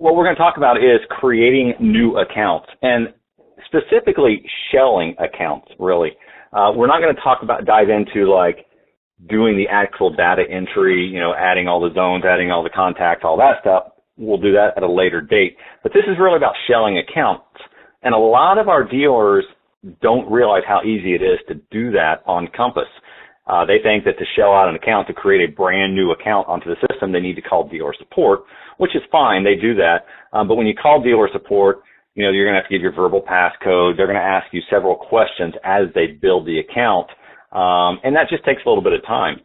what we're going to talk about is creating new accounts, and specifically shelling accounts, really. We're not going to dive into like doing the actual data entry, you know, adding all the zones, adding all the contacts, all that stuff. We'll do that at a later date. But this is really about shelling accounts. And a lot of our dealers don't realize how easy it is to do that on Compass. They think that to shell out an account, to create a brand new account onto the system, they need to call dealer support, which is fine. They do that. But when you call dealer support, you know, you're going to have to give your verbal passcode. They're going to ask you several questions as they build the account. And that just takes a little bit of time.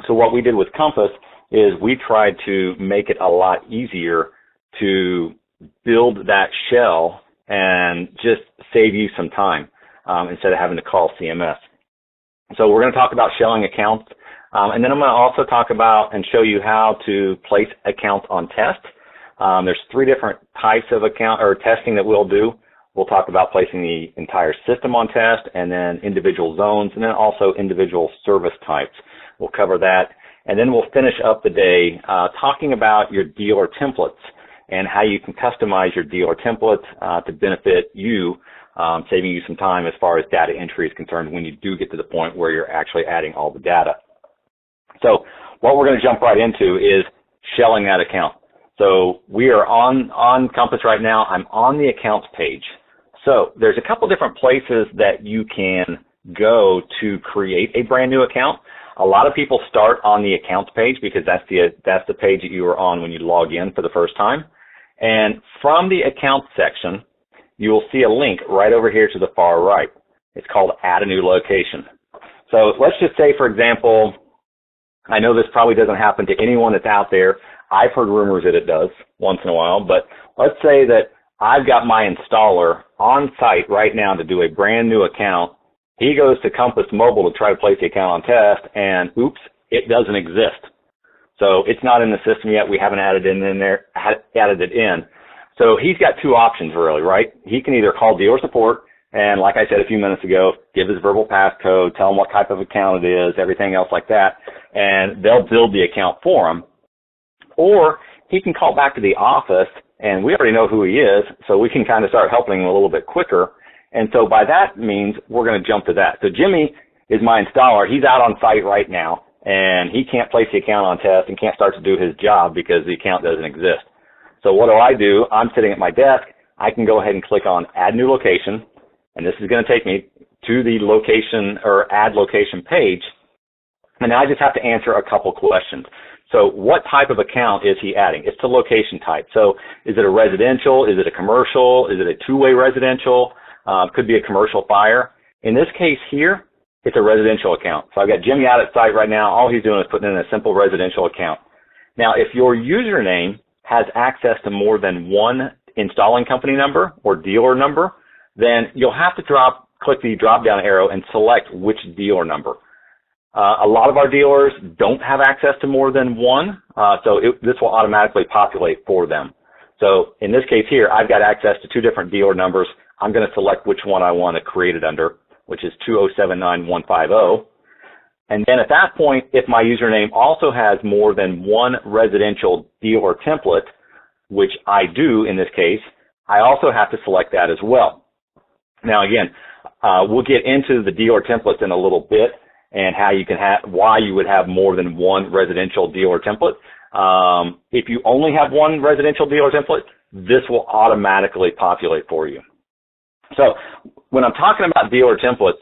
So what we did with Compass is we tried to make it a lot easier to build that shell and just save you some time instead of having to call CMS. So we're going to talk about shelling accounts, and then I'm going to also talk about and show you how to place accounts on test. There's 3 different types of account or testing that we'll do. We'll talk about placing the entire system on test, and then individual zones, and then also individual service types. We'll cover that, and then we'll finish up the day talking about your dealer templates and how you can customize your dealer templates to benefit you, saving you some time as far as data entry is concerned when you do get to the point where you're actually adding all the data. So what we're going to jump right into is shelling that account. So we are on Compass right now. I'm on the accounts page. So there's a couple different places that you can go to create a brand new account. A lot of people start on the accounts page because that's the page that you were on when you log in for the first time. And from the accounts section, you will see a link right over here to the far right. It's called Add a New Location. So let's just say, for example, I know this probably doesn't happen to anyone that's out there. I've heard rumors that it does once in a while, but let's say that I've got my installer on site right now to do a brand new account. He goes to Compass Mobile to try to place the account on test, and oops, it doesn't exist. So it's not in the system yet. We haven't added it in. So he's got 2 options really, right? He can either call dealer support and, like I said a few minutes ago, give his verbal passcode, tell him what type of account it is, everything else like that, and they'll build the account for him. Or he can call back to the office, and we already know who he is, so we can kind of start helping him a little bit quicker. And so by that means, we're going to jump to that. So Jimmy is my installer. He's out on site right now, and he can't place the account on test and can't start to do his job because the account doesn't exist. So what do? I'm sitting at my desk. I can go ahead and click on Add New Location, and this is going to take me to the location or Add Location page. And now I just have to answer a couple questions. So what type of account is he adding? It's the location type. So is it a residential? Is it a commercial? Is it a 2-way residential? Could be a commercial fire. In this case here, it's a residential account. So I've got Jimmy out at site right now. All he's doing is putting in a simple residential account. Now, if your username has access to more than one installing company number or dealer number, then you'll have to click the drop-down arrow and select which dealer number. A lot of our dealers don't have access to more than one, so this will automatically populate for them. So in this case here, I've got access to 2 different dealer numbers. I'm going to select which one I want to create it under, which is 2079150. And then at that point, if my username also has more than one residential dealer template, which I do in this case, I also have to select that as well. Now again, we'll get into the dealer templates in a little bit and how you can why you would have more than one residential dealer template. If you only have one residential dealer template, this will automatically populate for you. So when I'm talking about dealer templates,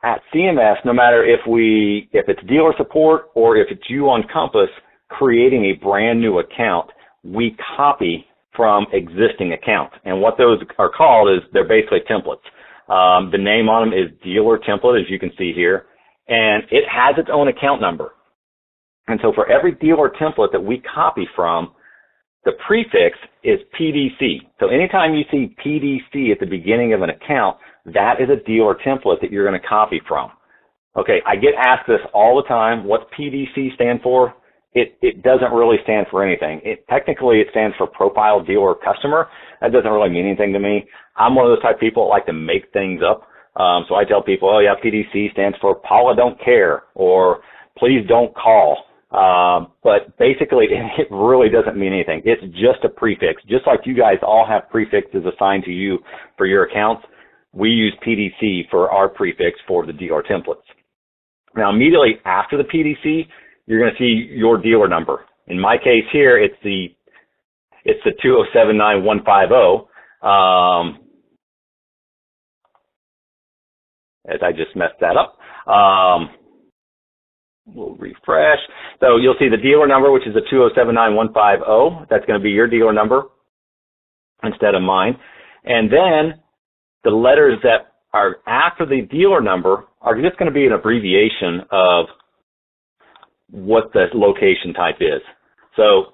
at CMS, no matter if it's dealer support or if it's you on Compass creating a brand new account, we copy from existing accounts. And what those are called is they're basically templates. The name on them is dealer template, as you can see here, and it has its own account number. And so for every dealer template that we copy from, the prefix is PDC. So anytime you see PDC at the beginning of an account, that is a dealer template that you're going to copy from. Okay, I get asked this all the time. What's PDC stand for? It doesn't really stand for anything. Technically, it stands for Profile Dealer Customer. That doesn't really mean anything to me. I'm one of those type of people that like to make things up. So I tell people, oh yeah, PDC stands for Paula Don't Care, or Please Don't Call. But basically, it really doesn't mean anything. It's just a prefix. Just like you guys all have prefixes assigned to you for your accounts, we use PDC for our prefix for the dealer templates. Now, immediately after the PDC, you're going to see your dealer number. In my case here, it's the 2079150. As I just messed that up. We'll refresh. So you'll see the dealer number, which is the 2079150. That's going to be your dealer number instead of mine. And then the letters that are after the dealer number are just going to be an abbreviation of what the location type is. So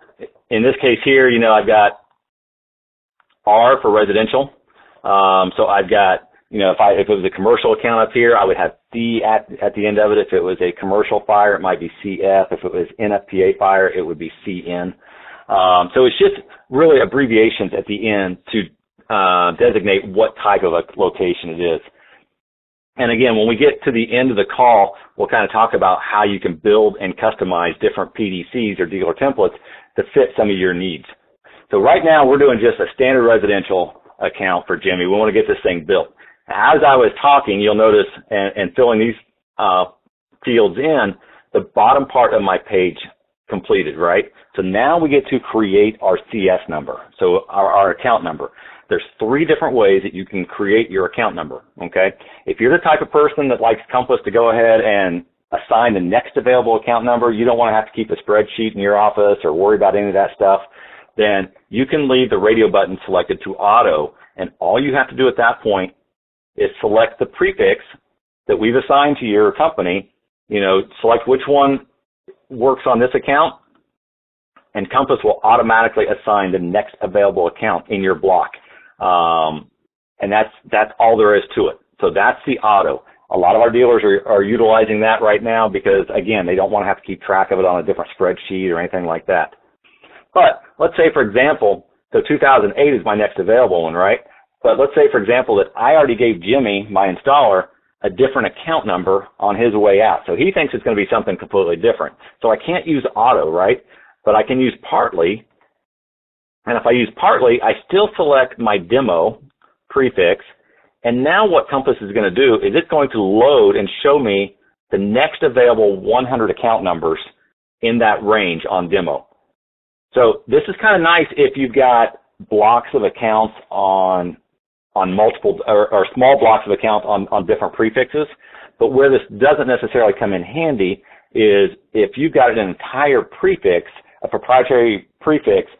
in this case here, you know, I've got R for residential. So I've got, you know, if it was a commercial account up here, I would have C at the end of it. If it was a commercial fire, it might be CF. If it was NFPA fire, it would be CN. So it's just really abbreviations at the end to designate what type of a location it is. And again, when we get to the end of the call, we'll kind of talk about how you can build and customize different PDCs or dealer templates to fit some of your needs. So right now, we're doing just a standard residential account for Jimmy. We want to get this thing built. As I was talking, you'll notice, and filling these fields in, the bottom part of my page completed, right? So now we get to create our CS number, so our account number. There's 3 different ways that you can create your account number, okay? If you're the type of person that likes Compass to go ahead and assign the next available account number, you don't want to have to keep a spreadsheet in your office or worry about any of that stuff, then you can leave the radio button selected to auto, and all you have to do at that point is select the prefix that we've assigned to your company, you know, select which one works on this account, and Compass will automatically assign the next available account in your block. And that's all there is to it. So that's the auto. A lot of our dealers are utilizing that right now because, again, they don't want to have to keep track of it on a different spreadsheet or anything like that. But let's say, for example, so 2008 is my next available one, right? But let's say, for example, that I already gave Jimmy, my installer, a different account number on his way out. So he thinks it's going to be something completely different. So I can't use auto, right? But I can use partly. And if I use partly, I still select my demo prefix. And now what Compass is going to do is it's going to load and show me the next available 100 account numbers in that range on demo. So this is kind of nice if you've got blocks of accounts on multiple or small blocks of accounts on different prefixes. But where this doesn't necessarily come in handy is if you've got an entire prefix, a proprietary prefix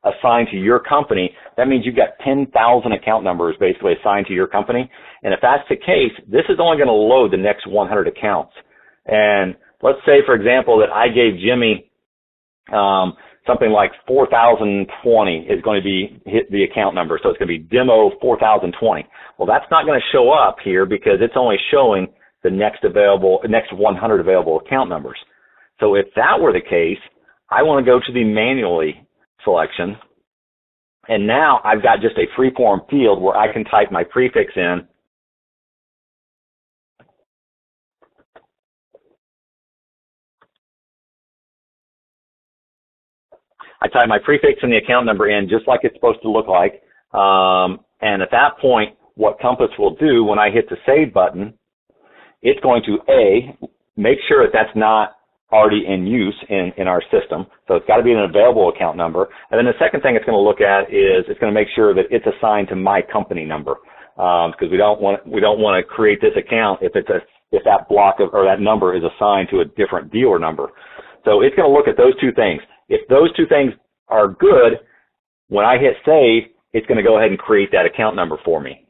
assigned to your company, that means you've got 10,000 account numbers basically assigned to your company. And if that's the case, this is only going to load the next 100 accounts. And let's say, for example, that I gave Jimmy something like 4020 is going to be the account number. So it's going to be demo 4020. Well, that's not going to show up here because it's only showing the next 100 available account numbers. So if that were the case, I want to go to the manually selection. And now I've got just a free-form field where I can type my prefix in. I type my prefix and the account number in just like it's supposed to look like. And at that point, what Compass will do when I hit the save button, it's going to, A, make sure that that's not already in use in our system. So it's got to be an available account number. And then the second thing it's going to look at is it's going to make sure that it's assigned to my company number. Because we don't want to create this account if that block or that number is assigned to a different dealer number. So it's going to look at those two things. If those two things are good, when I hit save, it's going to go ahead and create that account number for me.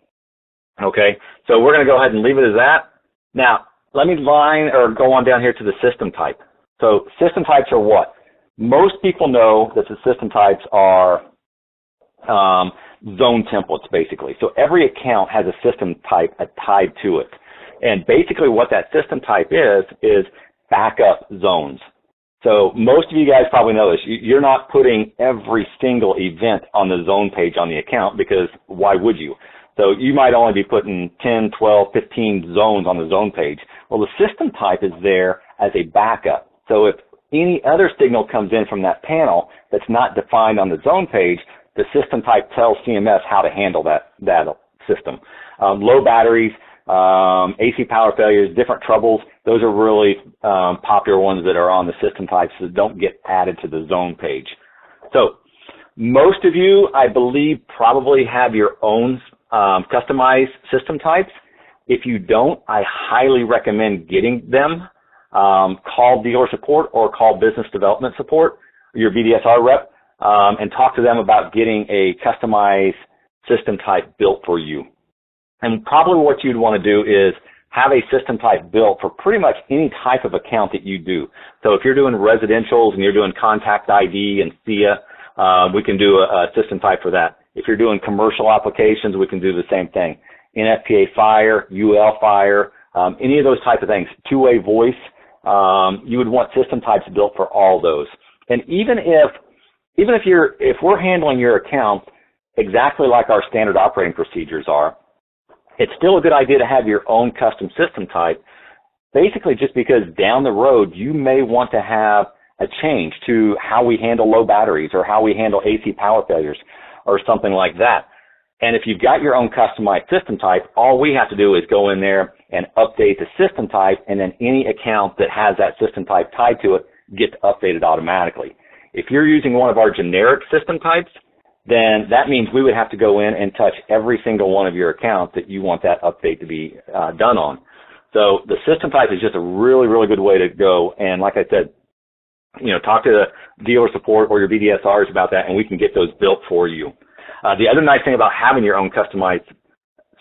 Okay, so we're going to go ahead and leave it as that. Now, let me go on down here to the system type. So system types are what? Most people know that the system types are zone templates, basically. So every account has a system type tied to it. And basically what that system type is backup zones. So most of you guys probably know this. You're not putting every single event on the zone page on the account because why would you? So you might only be putting 10, 12, 15 zones on the zone page. Well, the system type is there as a backup. So if any other signal comes in from that panel that's not defined on the zone page, the system type tells CMS how to handle that system. Low batteries, AC power failures, different troubles, those are really popular ones that are on the system types that don't get added to the zone page. So most of you, I believe, probably have your own customized system types. If you don't, I highly recommend getting them. Call dealer support or call business development support, your BDSR rep, and talk to them about getting a customized system type built for you. And probably what you'd want to do is have a system type built for pretty much any type of account that you do. So if you're doing residentials and you're doing contact ID and SIA, we can do a system type for that. If you're doing commercial applications, we can do the same thing. NFPA fire, UL fire, any of those type of things. Two-way voice, you would want system types built for all those. And even if we're handling your account exactly like our standard operating procedures are, it's still a good idea to have your own custom system type, basically just because down the road you may want to have a change to how we handle low batteries or how we handle AC power failures or something like that. And if you've got your own customized system type, all we have to do is go in there and update the system type, and then any account that has that system type tied to it gets updated automatically. If you're using one of our generic system types, then that means we would have to go in and touch every single one of your accounts that you want that update to be done on. So the system type is just a really, really good way to go. And like I said, talk to the dealer support or your BDSRs about that, and we can get those built for you. The other nice thing about having your own customized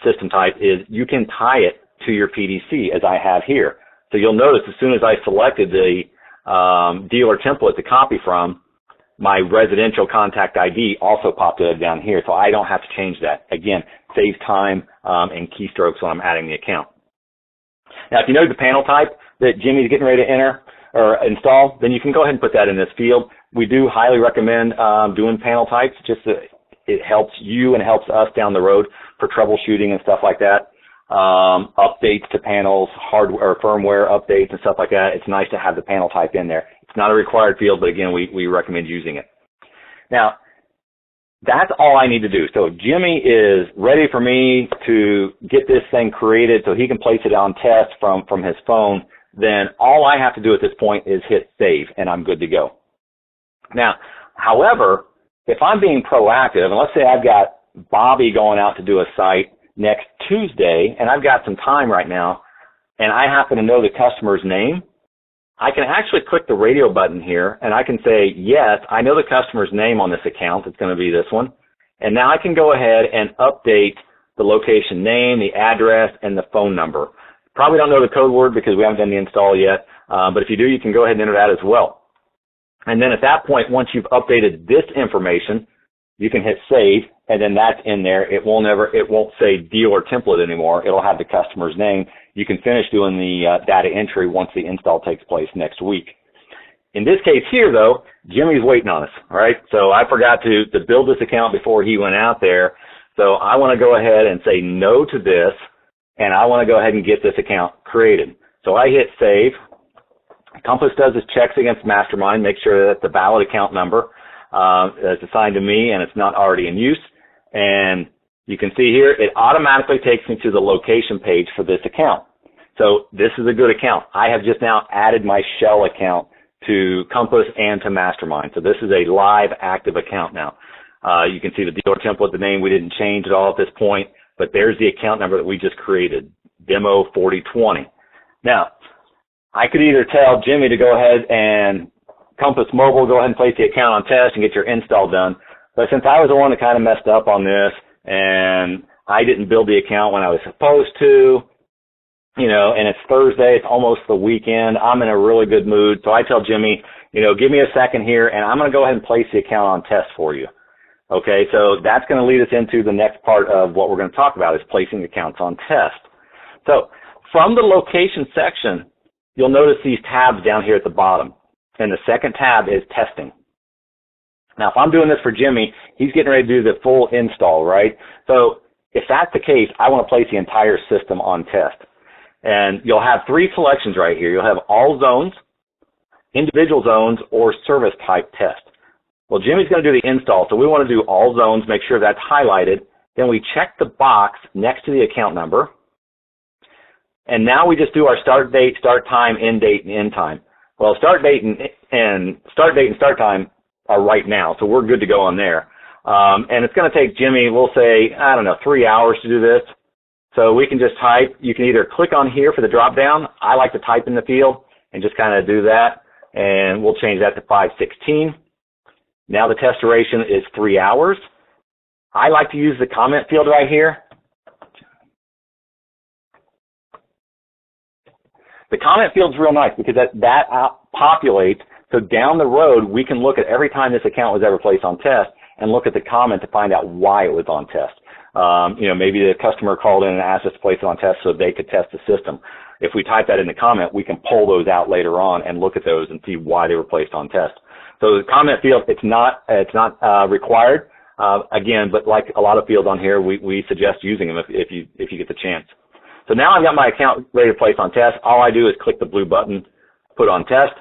system type is you can tie it to your PDC, as I have here. So you'll notice as soon as I selected the dealer template to copy from, my residential contact ID also popped it down here, so I don't have to change that. Again, saves time and keystrokes when I'm adding the account. Now, if you know the panel type that Jimmy's getting ready to enter or install, then you can go ahead and put that in this field. We do highly recommend doing panel types, just so it helps you and helps us down the road for troubleshooting and stuff like that. Updates to panels, hardware or firmware updates and stuff like that. It's nice to have the panel type in there. It's not a required field, but again, we recommend using it. Now, that's all I need to do. So Jimmy is ready for me to get this thing created so he can place it on test from his phone. Then all I have to do at this point is hit save, and I'm good to go. Now, however, if I'm being proactive, and let's say I've got Bobby going out to do a site next Tuesday, and I've got some time right now, and I happen to know the customer's name, I can actually click the radio button here, and I can say, yes, I know the customer's name on this account. It's going to be this one. And now I can go ahead and update the location name, the address, and the phone number. Probably don't know the code word because we haven't done the install yet, but if you do, you can go ahead and enter that as well. And then at that point, once you've updated this information, you can hit save, and then that's in there. It won't say dealer template anymore. It'll have the customer's name. You can finish doing the data entry once the install takes place next week. In this case here, though, Jimmy's waiting on us, all right? So I forgot to build this account before he went out there. So I want to go ahead and say no to this, and I want to go ahead and get this account created. So I hit save. Compass does its checks against Mastermind, make sure that it's a valid account number that's assigned to me and it's not already in use. And you can see here, it automatically takes me to the location page for this account. So this is a good account. I have just now added my shell account to Compass and to Mastermind. So this is a live, active account now. You can see the dealer template, the name we didn't change at all at this point, but there's the account number that we just created, Demo 4020. Now, I could either tell Jimmy to go ahead and Compass Mobile, go ahead and place the account on test and get your install done. But since I was the one that kind of messed up on this and I didn't build the account when I was supposed to, and it's Thursday, it's almost the weekend, I'm in a really good mood. So I tell Jimmy, give me a second here and I'm going to go ahead and place the account on test for you. Okay, so that's going to lead us into the next part of what we're going to talk about is placing accounts on test. So from the location section, you'll notice these tabs down here at the bottom. And the second tab is testing. Now, if I'm doing this for Jimmy, he's getting ready to do the full install, right? So if that's the case, I want to place the entire system on test. And you'll have three selections right here. You'll have all zones, individual zones, or service type test. Well, Jimmy's going to do the install, so we want to do all zones, make sure that's highlighted. Then we check the box next to the account number. And now we just do our start date, start time, end date, and end time. Well, start date and start time are right now, so we're good to go on there. And it's going to take Jimmy, we'll say, I don't know, 3 hours to do this. So we can just type. You can either click on here for the drop down. I like to type in the field and just kind of do that. And we'll change that to 516. Now the test duration is 3 hours. I like to use the comment field right here. The comment field is real nice because that populates. So down the road, we can look at every time this account was ever placed on test and look at the comment to find out why it was on test. Maybe the customer called in and asked us to place it on test so they could test the system. If we type that in the comment, we can pull those out later on and look at those and see why they were placed on test. So the comment field, it's not required. Again, but like a lot of fields on here, we suggest using them if you get the chance. So now I've got my account ready to place on test. All I do is click the blue button, put on test,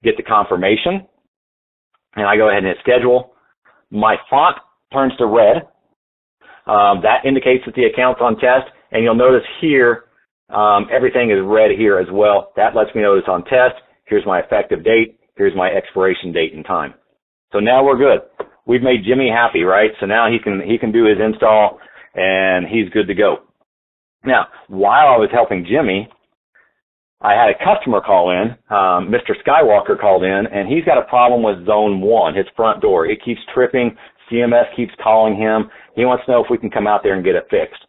get the confirmation, and I go ahead and hit schedule. My font turns to red. That indicates that the account's on test, and you'll notice here everything is red here as well. That lets me know it's on test. Here's my effective date. Here's my expiration date and time. So now we're good. We've made Jimmy happy, right? So now he can do his install, and he's good to go. Now, while I was helping Jimmy, I had a customer call in. Mr. Skywalker called in, and he's got a problem with Zone 1, his front door. It keeps tripping. CMS keeps calling him. He wants to know if we can come out there and get it fixed.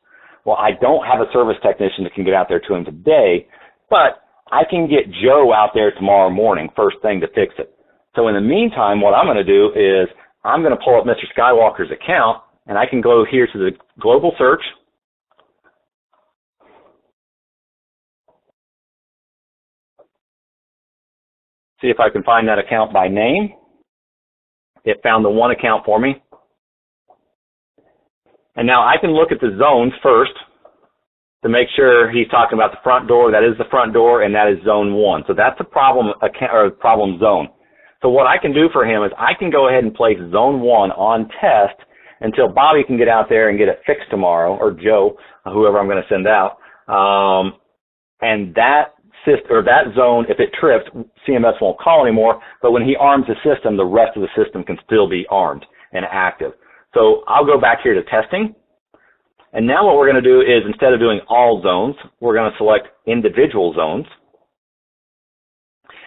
Well, I don't have a service technician that can get out there to him today, but I can get Joe out there tomorrow morning, first thing, to fix it. So in the meantime, what I'm going to do is I'm going to pull up Mr. Skywalker's account, and I can go here to the global search. See if I can find that account by name. It found the one account for me. And now I can look at the zones first to make sure he's talking about the front door. That is the front door, and that is Zone 1. So that's a problem account, or problem zone. So what I can do for him is I can go ahead and place Zone 1 on test until Bobby can get out there and get it fixed tomorrow, or Joe, whoever I'm going to send out. And that zone, if it trips, CMS won't call anymore, but when he arms the system, the rest of the system can still be armed and active. So I'll go back here to testing, and now what we're going to do is, instead of doing all zones, we're going to select individual zones,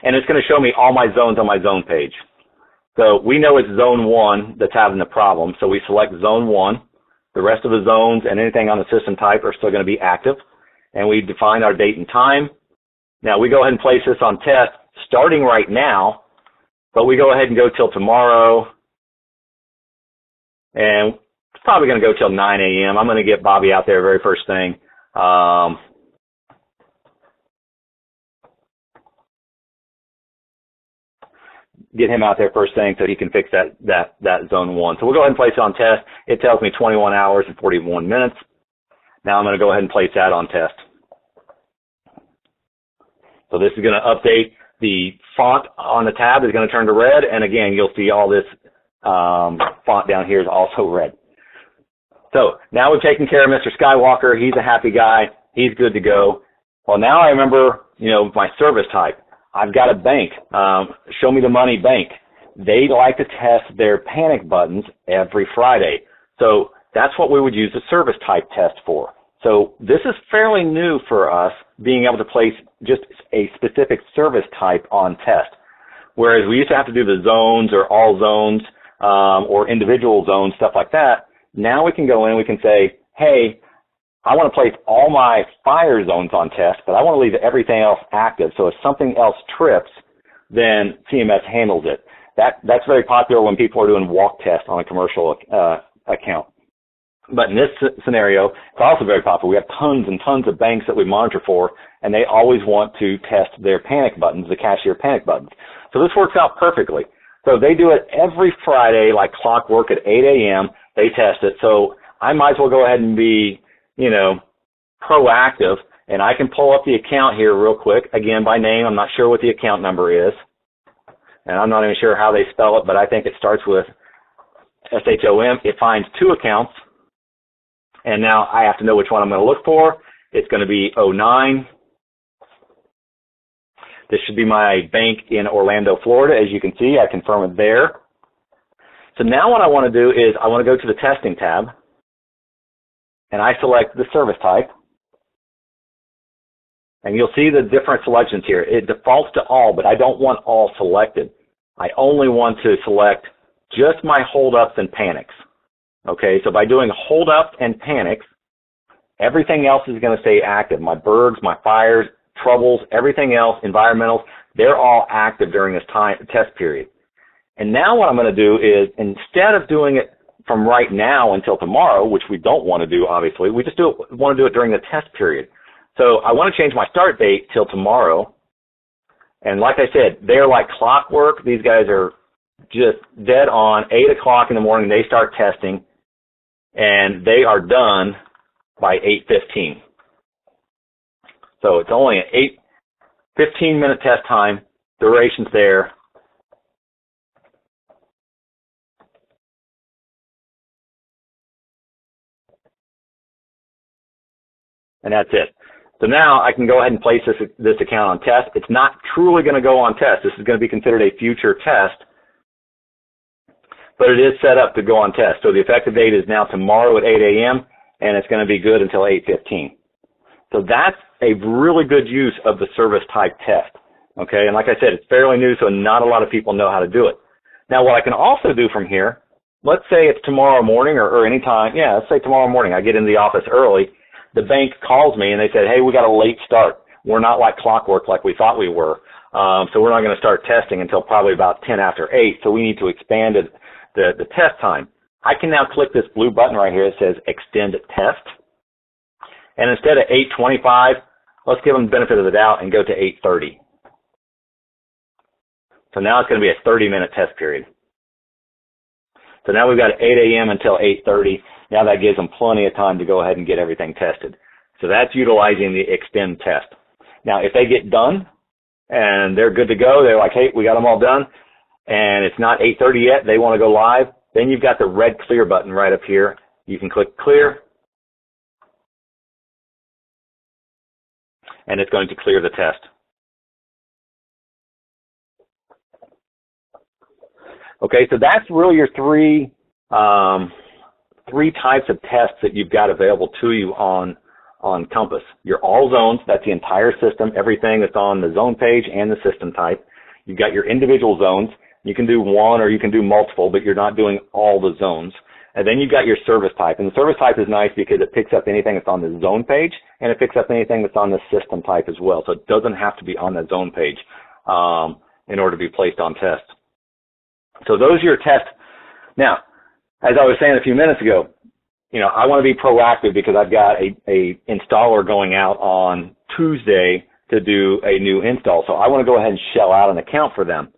and it's going to show me all my zones on my zone page. So we know it's Zone 1 that's having the problem, so we select Zone 1. The rest of the zones and anything on the system type are still going to be active, and we define our date and time. Now, we go ahead and place this on test starting right now, but we go ahead and go till tomorrow, and it's probably going to go till 9 a.m. I'm going to get Bobby out there very first thing. Get him out there first thing so he can fix that Zone 1. So we'll go ahead and place it on test. It tells me 21 hours and 41 minutes. Now I'm going to go ahead and place that on test. So this is going to update. The font on the tab is going to turn to red, and again, you'll see all this font down here is also red. So now we've taken care of Mr. Skywalker. He's a happy guy. He's good to go. Well, now I remember, my service type. I've got a bank, Show Me the Money Bank. They like to test their panic buttons every Friday. So that's what we would use the service type test for. So this is fairly new for us, being able to place just a specific service type on test. Whereas we used to have to do the zones or all zones or individual zones, stuff like that. Now we can go in and we can say, hey, I want to place all my fire zones on test, but I want to leave everything else active. So if something else trips, then CMS handles it. That's very popular when people are doing walk tests on a commercial account. But in this scenario, it's also very popular. We have tons and tons of banks that we monitor for, and they always want to test their panic buttons, the cashier panic buttons. So this works out perfectly. So they do it every Friday, like clockwork at 8 a.m. They test it. So I might as well go ahead and be, proactive, and I can pull up the account here real quick. Again, by name, I'm not sure what the account number is. and I'm not even sure how they spell it, but I think it starts with SHOM. It finds 2 accounts, and now I have to know which one I'm going to look for. It's going to be 09. This should be my bank in Orlando, Florida. As you can see, I confirm it there. So now what I want to do is I want to go to the testing tab, and I select the service type. And you'll see the different selections here. It defaults to all, but I don't want all selected. I only want to select just my holdups and panics. Okay, so by doing holdups and panics, everything else is going to stay active. My bergs, my fires, troubles, everything else, environmentals, they're all active during this test period. And now what I'm going to do is, instead of doing it from right now until tomorrow, which we don't want to do, obviously, we just want to do it during the test period. So I want to change my start date till tomorrow. And like I said, they're like clockwork. These guys are just dead on. 8 o'clock in the morning, they start testing, and they are done by 8:15. So it's only an 15-minute test time. Duration's there. And that's it. So now I can go ahead and place this account on test. It's not truly going to go on test. This is going to be considered a future test, but it is set up to go on test. So the effective date is now tomorrow at 8 a.m., and it's going to be good until 8:15. So that's a really good use of the service type test. Okay, and like I said, it's fairly new, so not a lot of people know how to do it. Now, what I can also do from here, let's say it's tomorrow morning or any time. Yeah, let's say tomorrow morning. I get into the office early. The bank calls me and they said, hey, we got a late start. We're not like clockwork like we thought we were. So we're not going to start testing until probably about 10 after 8. So we need to expand the test time. I can now click this blue button right here that says extend test. And instead of 8:25, let's give them the benefit of the doubt and go to 8:30. So now it's going to be a 30-minute test period. So now we've got 8 a.m. until 8:30. Now that gives them plenty of time to go ahead and get everything tested. So that's utilizing the extend test. Now, if they get done and they're good to go, they're like, hey, we got them all done, and it's not 8:30 yet, they want to go live, then you've got the red clear button right up here. You can click clear, and it's going to clear the test. Okay, so that's really your three types of tests that you've got available to you on Compass. Your all zones, that's the entire system, everything that's on the zone page and the system type. You've got your individual zones. You can do one or you can do multiple, but you're not doing all the zones. And then you've got your service type. And the service type is nice because it picks up anything that's on the zone page, and it picks up anything that's on the system type as well. So it doesn't have to be on the zone page in order to be placed on test. So those are your tests. Now, as I was saying a few minutes ago, you know, I want to be proactive because I've got a installer going out on Tuesday to do a new install. So I want to go ahead and shell out an account for them.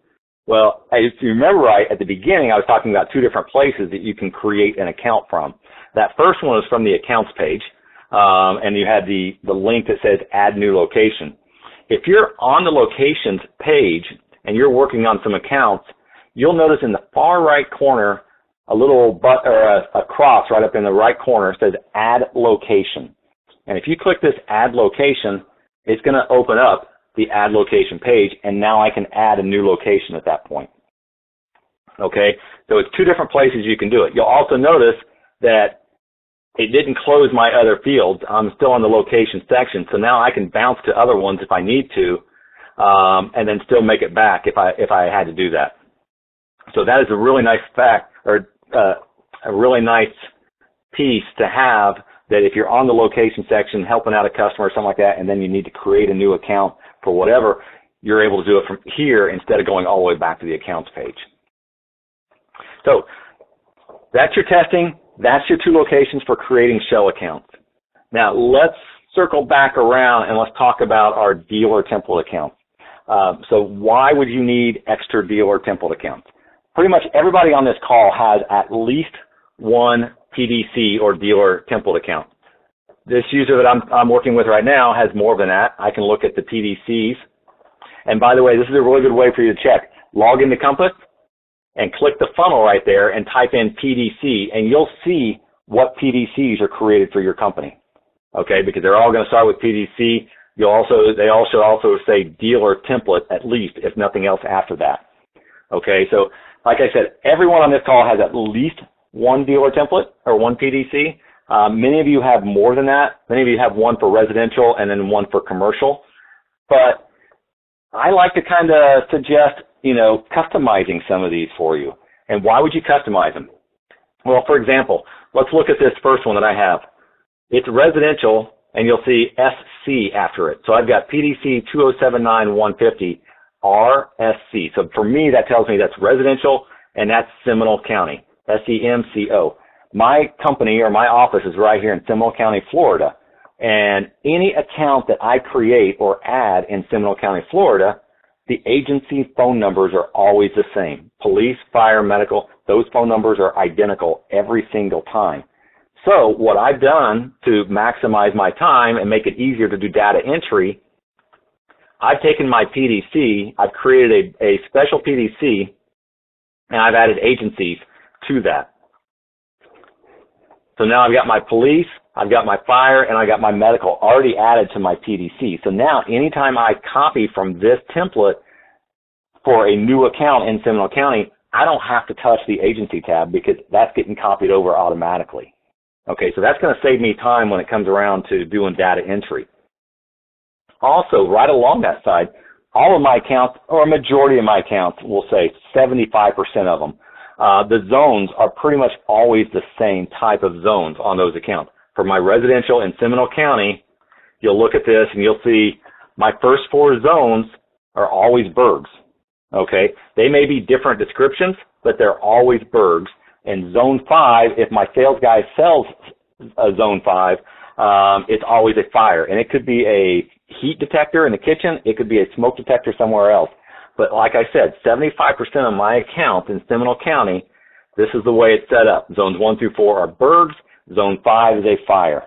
Well, if you remember right, at the beginning, I was talking about two different places that you can create an account from. That first one was from the accounts page, and you had the link that says add new location. If you're on the locations page and you're working on some accounts, you'll notice in the far right corner a little a cross right up in the right corner says add location. And if you click this add location, it's going to open up the add location page, and now I can add a new location at that point. Okay, so it's two different places you can do it. You'll also notice that it didn't close my other fields. I'm still on the location section, so now I can bounce to other ones if I need to, and then still make it back if I had to do that. So that is a really nice fact, or a really nice piece to have, that if you're on the location section helping out a customer or something like that, and then you need to create a new account for whatever, you're able to do it from here instead of going all the way back to the accounts page. So that's your testing. That's your two locations for creating shell accounts. Now let's circle back around and let's talk about our dealer template accounts. So why would you need extra dealer template accounts? Pretty much everybody on this call has at least one PDC or dealer template account. This user that I'm working with right now has more than that. I can look at the PDCs. And by the way, this is a really good way for you to check. log into Compass and click the funnel right there and type in PDC, and you'll see what PDCs are created for your company. Okay, because they're all going to start with PDC. They also say dealer template at least, if nothing else after that. Okay, so like I said, everyone on this call has at least one dealer template or one PDC. Many of you have more than that. Many of you have one for residential and then one for commercial. But I like to kind of suggest, customizing some of these for you. And why would you customize them? Well, for example, let's look at this first one that I have. It's residential, and you'll see SC after it. So I've got PDC 2079150 RSC. So for me, that tells me that's residential, and that's Seminole County, SEMCO. My company or my office is right here in Seminole County, Florida. And any account that I create or add in Seminole County, Florida, the agency phone numbers are always the same. Police, fire, medical, those phone numbers are identical every single time. So what I've done to maximize my time and make it easier to do data entry, I've taken my PDC, I've created a special PDC, and I've added agencies to that. So now I've got my police, I've got my fire, and I got my medical already added to my PDC. So now anytime I copy from this template for a new account in Seminole County, I don't have to touch the agency tab because that's getting copied over automatically. Okay, so that's going to save me time when it comes around to doing data entry. Also, right along that side, all of my accounts, or a majority of my accounts, we'll say 75% of them, the zones are pretty much always the same type of zones on those accounts. For my residential in Seminole County, you'll look at this and you'll see my first 4 zones are always burgs. Okay, they may be different descriptions, but they're always burgs. And zone 5, if my sales guy sells a zone 5, it's always a fire. And it could be a heat detector in the kitchen. It could be a smoke detector somewhere else. But like I said, 75% of my accounts in Seminole County, this is the way it's set up. Zones 1 through 4 are burgs. Zone 5 is a fire.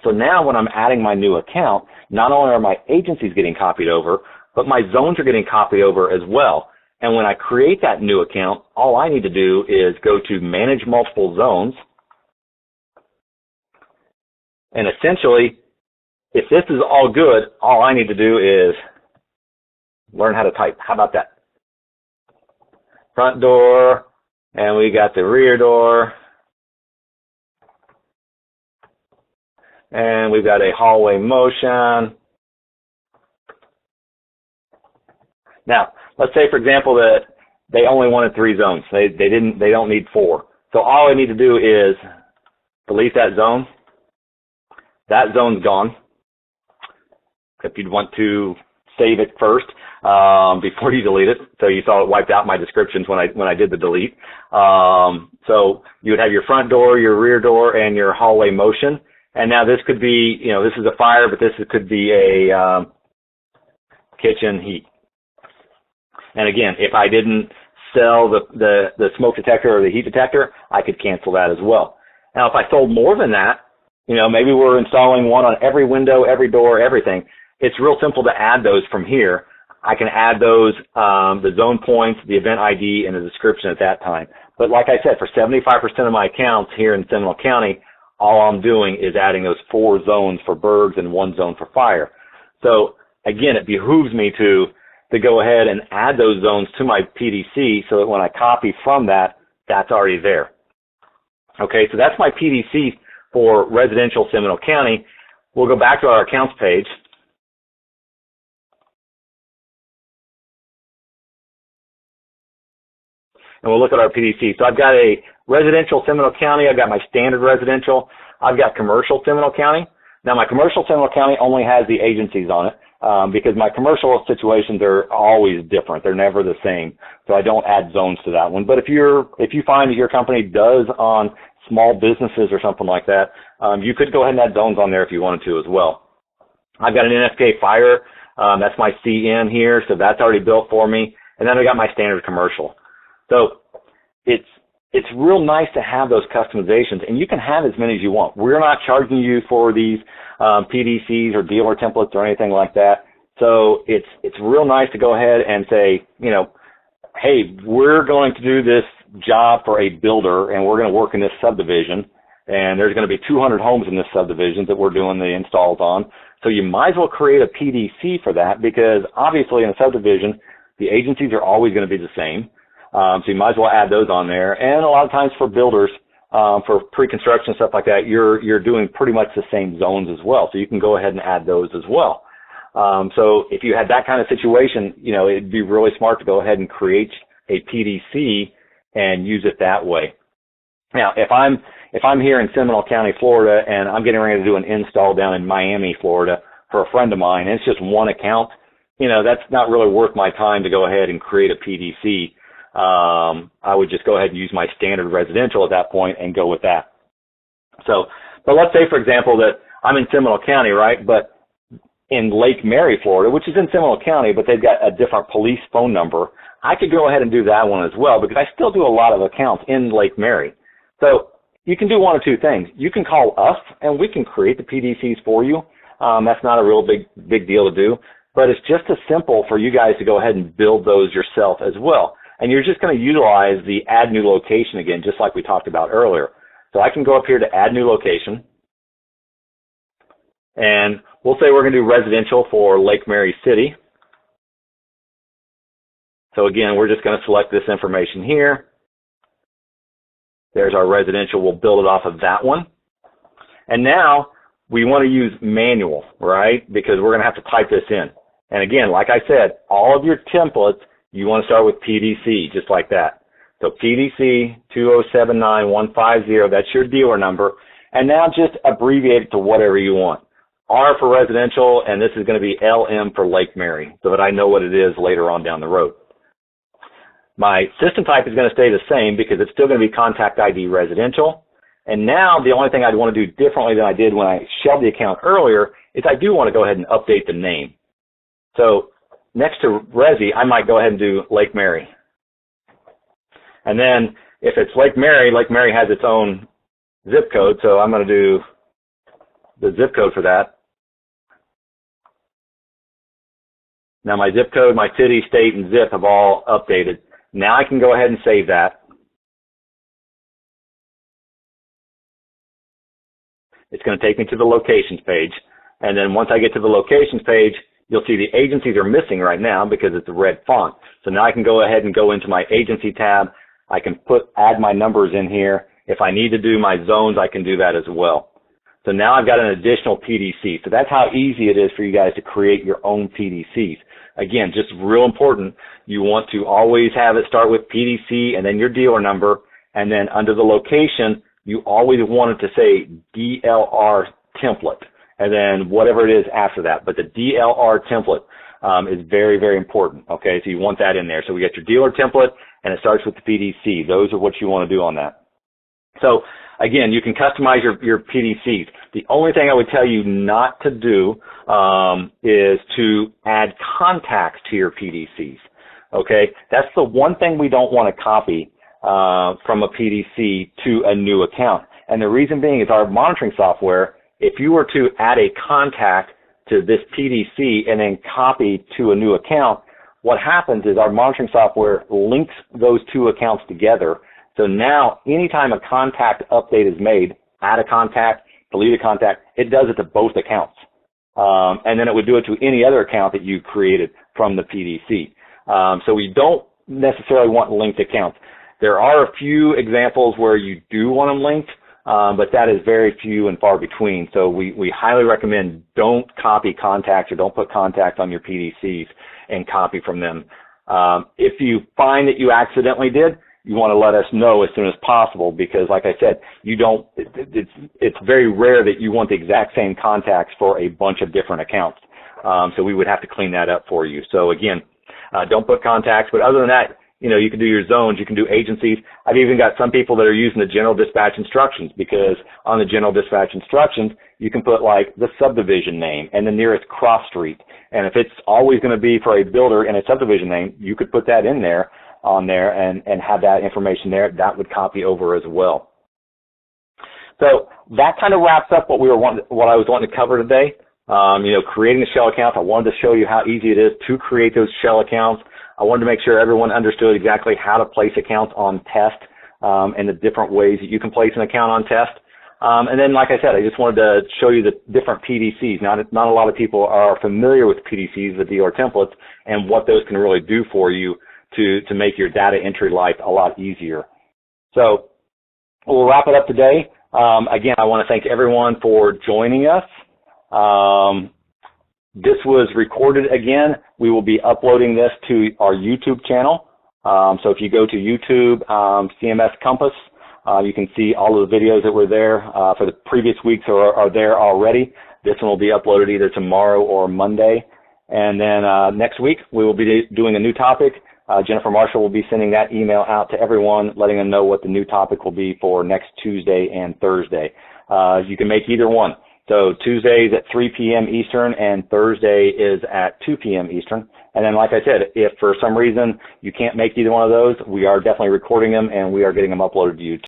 So now when I'm adding my new account, not only are my agencies getting copied over, but my zones are getting copied over as well. And when I create that new account, all I need to do is go to Manage Multiple Zones. And essentially, if this is all good, all I need to do is learn how to type. How about that? Front door, and we got the rear door. And we've got a hallway motion. Now, let's say, for example, that they only wanted 3 zones. They don't need 4. So all I need to do is delete that zone. That zone's gone. If you'd want to save it first before you delete it, so you saw it wiped out my descriptions when I did the delete. So you would have your front door, your rear door, and your hallway motion. And now this could be, this is a fire, but this could be a kitchen heat. And again, if I didn't sell the smoke detector or the heat detector, I could cancel that as well. Now, if I sold more than that, maybe we're installing one on every window, every door, everything. It's real simple to add those from here. I can add those, the zone points, the event ID, and the description at that time. But like I said, for 75% of my accounts here in Seminole County, all I'm doing is adding those 4 zones for burgs and 1 zone for fire. So again, it behooves me to go ahead and add those zones to my PDC so that when I copy from that, that's already there. Okay, so that's my PDC for residential Seminole County. We'll go back to our accounts page. And we'll look at our PDC. So I've got a residential Seminole County. I've got my standard residential. I've got commercial Seminole County. Now my commercial Seminole County only has the agencies on it. Because my commercial situations are always different. They're never the same. So I don't add zones to that one. But if you find that your company does on small businesses or something like that, you could go ahead and add zones on there if you wanted to as well. I've got an NSK fire. That's my CN here. So that's already built for me. And then I got my standard commercial. So it's real nice to have those customizations, and you can have as many as you want. We're not charging you for these PDCs or dealer templates or anything like that. So it's real nice to go ahead and say, hey, we're going to do this job for a builder, and we're going to work in this subdivision, and there's going to be 200 homes in this subdivision that we're doing the installs on. So you might as well create a PDC for that, because obviously in a subdivision, the agencies are always going to be the same. So you might as well add those on there. And a lot of times for builders, for pre-construction stuff like that, you're doing pretty much the same zones as well. So you can go ahead and add those as well. So if you had that kind of situation, it'd be really smart to go ahead and create a PDC and use it that way. Now, if I'm here in Seminole County, Florida, and I'm getting ready to do an install down in Miami, Florida for a friend of mine, and it's just one account, that's not really worth my time to go ahead and create a PDC. I would just go ahead and use my standard residential at that point and go with that. So, but let's say, for example, that I'm in Seminole County, right? But in Lake Mary, Florida, which is in Seminole County, but they've got a different police phone number, I could go ahead and do that one as well, because I still do a lot of accounts in Lake Mary. So you can do one of two things. You can call us, and we can create the PDCs for you. That's not a real big deal to do, but it's just as simple for you guys to go ahead and build those yourself as well. And you're just going to utilize the add new location again, just like we talked about earlier. So I can go up here to add new location, and we'll say we're going to do residential for Lake Mary City. So again, we're just going to select this information here. There's our residential. We'll build it off of that one. And now we want to use manual, right? Because we're going to have to type this in. And again, like I said, all of your templates, you want to start with PDC, just like that. So PDC 2079150, that's your dealer number. And now just abbreviate it to whatever you want. R for residential, and this is going to be LM for Lake Mary, so that I know what it is later on down the road. My system type is going to stay the same because it's still going to be contact ID residential. And now the only thing I'd want to do differently than I did when I shelved the account earlier is I do want to go ahead and update the name. So next to Resi, I might go ahead and do Lake Mary. And then if it's Lake Mary has its own zip code, so I'm going to do the zip code for that. Now my zip code, my city, state, and zip have all updated. Now I can go ahead and save that. It's going to take me to the locations page. And then once I get to the locations page, you'll see the agencies are missing right now because it's a red font. So now I can go ahead and go into my agency tab. I can add my numbers in here. If I need to do my zones, I can do that as well. So now I've got an additional PDC. So that's how easy it is for you guys to create your own PDCs. Again, just real important, you want to always have it start with PDC and then your dealer number, and then under the location, you always want it to say DLR template, and then whatever it is after that. But the DLR template is very, very important, okay? So you want that in there. So we got your dealer template, and it starts with the PDC. Those are what you want to do on that. So again, you can customize your PDCs. The only thing I would tell you not to do is to add contacts to your PDCs. Okay, that's the one thing we don't want to copy from a PDC to a new account. And the reason being is our monitoring software, if you were to add a contact to this PDC and then copy to a new account, what happens is our monitoring software links those two accounts together. So now anytime a contact update is made, add a contact, delete a contact, it does it to both accounts. And then it would do it to any other account that you created from the PDC. So we don't necessarily want linked accounts. There are a few examples where you do want them linked, but that is very few and far between. So we highly recommend don't copy contacts or don't put contacts on your PDCs and copy from them. If you find that you accidentally did, you want to let us know as soon as possible because, like I said, it's very rare that you want the exact same contacts for a bunch of different accounts. So we would have to clean that up for you. So again, don't put contacts. But other than that, you can do your zones, you can do agencies. I've even got some people that are using the general dispatch instructions because on the general dispatch instructions, you can put like the subdivision name and the nearest cross street. And if it's always going to be for a builder and a subdivision name, you could put that in there on there and have that information there. That would copy over as well. So that kind of wraps up what I was wanting to cover today. Creating a shell account. I wanted to show you how easy it is to create those shell accounts. I wanted to make sure everyone understood exactly how to place accounts on test and the different ways that you can place an account on test. And then, like I said, I just wanted to show you the different PDCs. Not a lot of people are familiar with PDCs, the dealer templates, and what those can really do for you to make your data entry life a lot easier. So we'll wrap it up today. Again, I want to thank everyone for joining us. This was recorded again. We will be uploading this to our YouTube channel. So if you go to YouTube, CMS Compass, you can see all of the videos that were there for the previous weeks are there already. This one will be uploaded either tomorrow or Monday. And then next week, we will be doing a new topic. Jennifer Marshall will be sending that email out to everyone, letting them know what the new topic will be for next Tuesday and Thursday. You can make either one. So Tuesday is at 3 p.m. Eastern and Thursday is at 2 p.m. Eastern. And then, like I said, if for some reason you can't make either one of those, we are definitely recording them and we are getting them uploaded to YouTube.